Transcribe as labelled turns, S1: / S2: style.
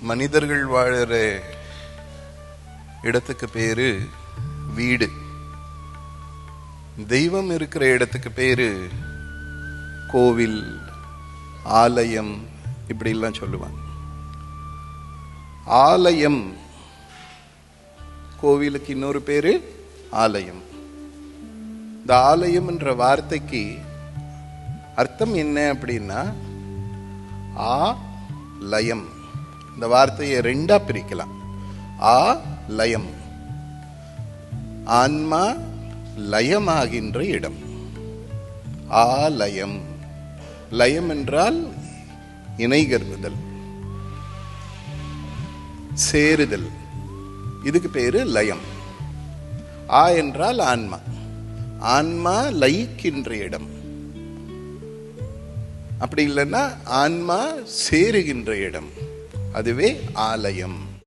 S1: மனிதர்கள் வாழற இடத்துக்கு பேரு வீடு, தெய்வம் இருக்கிற இடத்துக்கு பேரு கோவில், ஆலயம், இப்படி எல்லாம் சொல்லுவாங்க. ஆலயம், கோவிலுக்கு இன்னொரு பேரு ஆலயம். இந்த ஆலயம் என்ற வார்த்தைக்கு அர்த்தம் என்ன அப்படின்னா, ஆ லயம். இந்த வார்த்தையை ரெண்டா பிரிக்கலாம். ஆ லயம், ஆன்மா லயமாகின்ற இடம். ஆலயம், லயம் என்றால் இணைகருதல், சேருதல், இதுக்கு பேரு லயம். ஆ என்றால் ஆன்மா, ஆன்மா லயிக்கின்ற இடம். அப்படி இல்லைன்னா ஆன்மா சேருகின்ற இடம், அதுவே ஆலயம்.